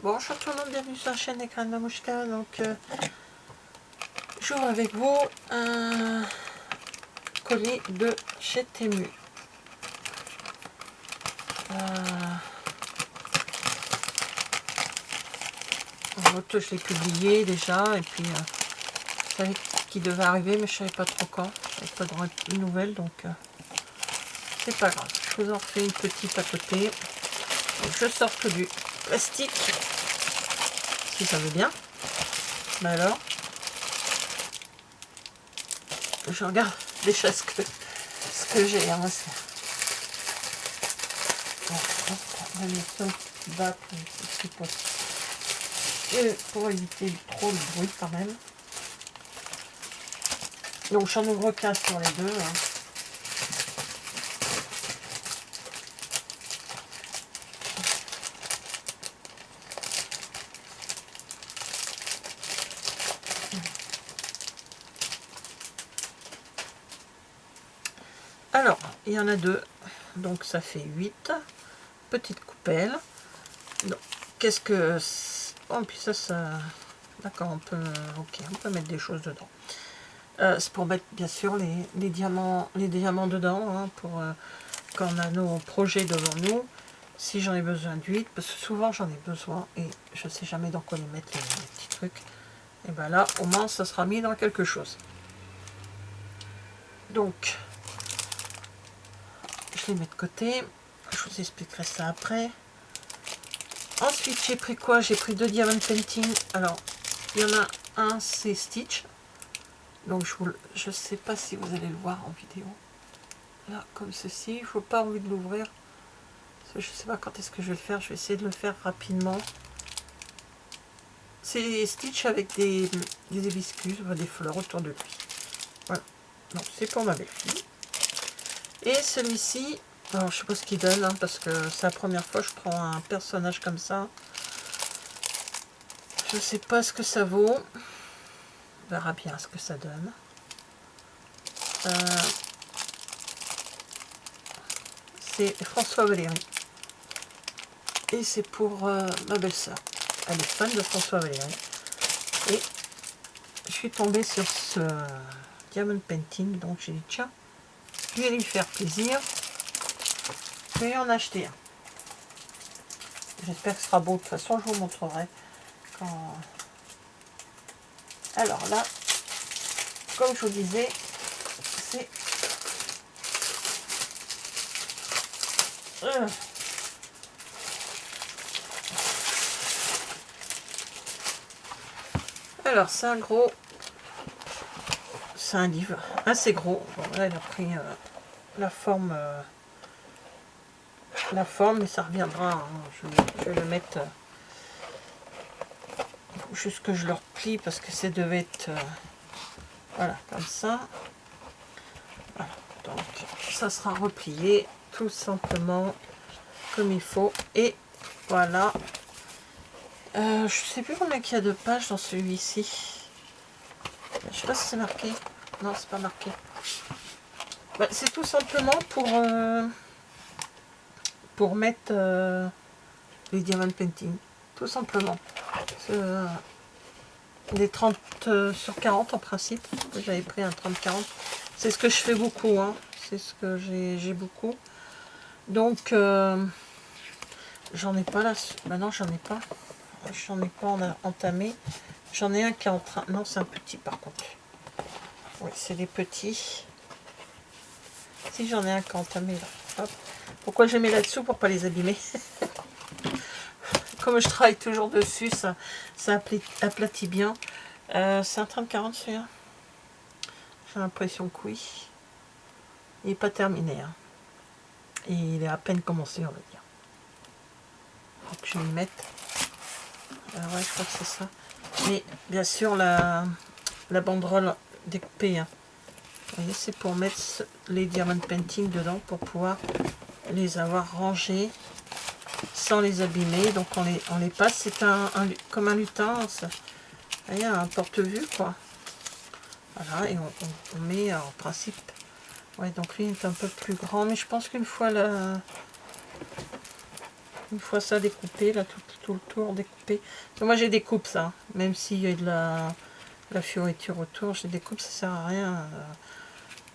Bonjour tout le monde, bienvenue sur la chaîne Écran de Mamouchka. Donc, j'ouvre avec vous un colis de chez Temu. L'autre, je l'ai publié déjà, et puis je savais qu'il devait arriver, mais je savais pas trop quand. Je savais pas de nouvelles, donc c'est pas grave. Je vous en refais une petite à côté. Donc, je sors que du plastique, si ça veut bien. Mais alors, je regarde déjà ce que j'ai. Hein, on va mettre ça bas pour éviter trop de bruit quand même. Donc j'en ouvre qu'un sur les deux. Hein. Alors, il y en a deux, donc ça fait 8. Petite coupelle. Qu'est-ce que... Oh, puis ça... D'accord, on peut mettre des choses dedans. C'est pour mettre, bien sûr, les diamants dedans, hein, pour quand on a nos projets devant nous. Si j'en ai besoin d'huile, parce que souvent j'en ai besoin, et je ne sais jamais dans quoi les mettre, les petits trucs. Et bien là, au moins, ça sera mis dans quelque chose. Donc... je les mets de côté, je vous expliquerai ça après. Ensuite, j'ai pris quoi? J'ai pris 2 Diamond Painting. Alors, il y en a un, c'est Stitch. Donc, je sais pas si vous allez le voir en vidéo. Là, comme ceci. Il ne faut pas envie de l'ouvrir. Je sais pas quand est-ce que je vais le faire. Je vais essayer de le faire rapidement. C'est Stitch avec des hibiscus, des fleurs autour de lui. Voilà. Donc, c'est pour ma belle-fille. Et celui-ci, alors je sais pas ce qu'il donne, hein, parce que c'est la première fois que je prends un personnage comme ça. Je sais pas ce que ça vaut. On verra bien ce que ça donne. C'est François Valéry. Et c'est pour ma belle-sœur. Elle est fan de François Valéry. Et je suis tombée sur ce Diamond Painting, donc j'ai dit tiens, je vais lui faire plaisir. Je vais en acheter un. J'espère que ce sera beau. De toute façon, je vous montrerai quand... Alors là, comme je vous disais, c'est... Alors, c'est un gros... C'est un livre assez gros. Bon, là, il a pris la forme, mais ça reviendra. Hein. Je vais le mettre... il faut juste que je le replie parce que ça devait être... voilà, comme ça. Voilà. Donc, ça sera replié tout simplement comme il faut. Et voilà. Je sais plus combien il y a de pages dans celui-ci. Je sais pas si c'est marqué. Non, c'est pas marqué. Bah, c'est tout simplement pour mettre les Diamond Painting. Tout simplement. Des 30 sur 40 en principe. J'avais pris un 30-40. C'est ce que je fais beaucoup. Hein. C'est ce que j'ai beaucoup. Donc, j'en ai pas là. Maintenant, j'en ai pas. J'en ai pas entamé. J'en ai un qui est en train... Non, c'est un petit par contre. Oui, c'est des petits. Si j'en ai un qui est entamé là. Hop. Pourquoi je les mets là-dessous? Pour pas les abîmer. Comme je travaille toujours dessus, ça aplatit bien. C'est un 30-40 celui-là. J'ai l'impression que oui. Il n'est pas terminé. Hein. Et il est à peine commencé, on va dire. Donc je vais y mettre. Ouais, je crois que c'est ça. Mais bien sûr, la banderole découpée. Hein. Vous voyez, c'est pour mettre les Diamond Painting dedans pour pouvoir les avoir rangés sans les abîmer. Donc on les passe. C'est comme un lutin. Ça. Vous voyez, un porte-vue, quoi. Voilà, et on met en principe. Ouais, donc lui il est un peu plus grand, mais je pense qu'une fois Une fois ça découpé, là tout le tour découpé. Moi j'ai découpe ça, même s'il y a de la fioriture autour, je découpe, ça sert à rien.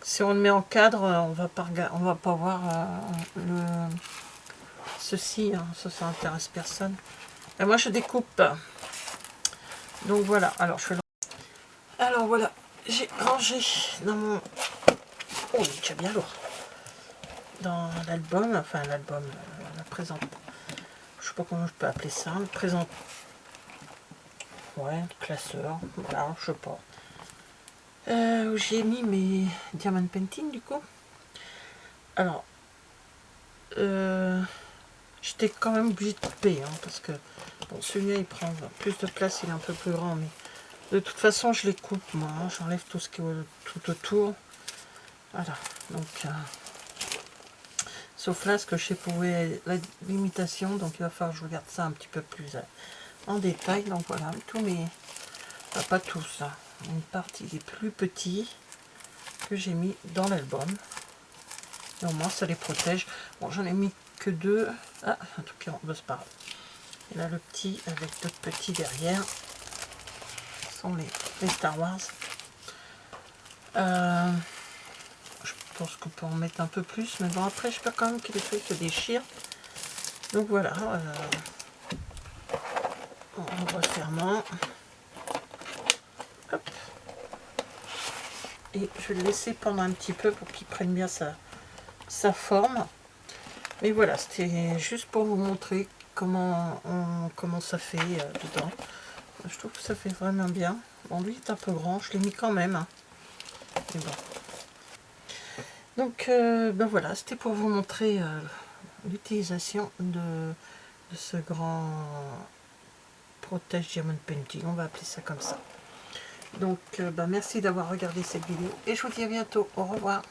Si on le met en cadre, on va pas voir ceci, hein, ça intéresse personne. Et moi je découpe. Donc voilà, alors je fais. Alors voilà, j'ai rangé dans mon. Oh, il est déjà bien lourd. Dans l'album, enfin l'album, la présente. Je sais pas comment je peux appeler ça, le présent. Ouais, le classeur, voilà, je sais pas. Où j'ai mis mes diamond painting du coup. Alors, j'étais quand même obligée de couper, hein, parce que bon, celui-là il prend plus de place, il est un peu plus grand, mais de toute façon je les coupe moi, hein, j'enlève tout ce qui est tout autour. Voilà, donc sauf là ce que je sais pour la limitation, donc il va falloir que je regarde ça un petit peu plus en détail. Donc voilà, tous mes, pas tous, hein, une partie des plus petits que j'ai mis dans l'album. Et au moins ça les protège. Bon, j'en ai mis que 2. Ah, un truc qui rentre, c'est pas grave. Et là le petit avec d'autres petits derrière. Ce sont les Star Wars. Je pense qu'on peut en mettre un peu plus, mais bon après j'espère quand même que les trucs se déchirent. Donc voilà. On refermant. Hop. Et je vais le laisser pendant un petit peu pour qu'il prenne bien sa forme. Mais voilà, c'était juste pour vous montrer comment ça fait dedans. Je trouve que ça fait vraiment bien. Bon, lui est un peu grand, je l'ai mis quand même. Hein. Mais bon. Donc, ben voilà, c'était pour vous montrer l'utilisation de ce grand protège diamond painting. On va appeler ça comme ça. Donc, ben merci d'avoir regardé cette vidéo et je vous dis à bientôt. Au revoir.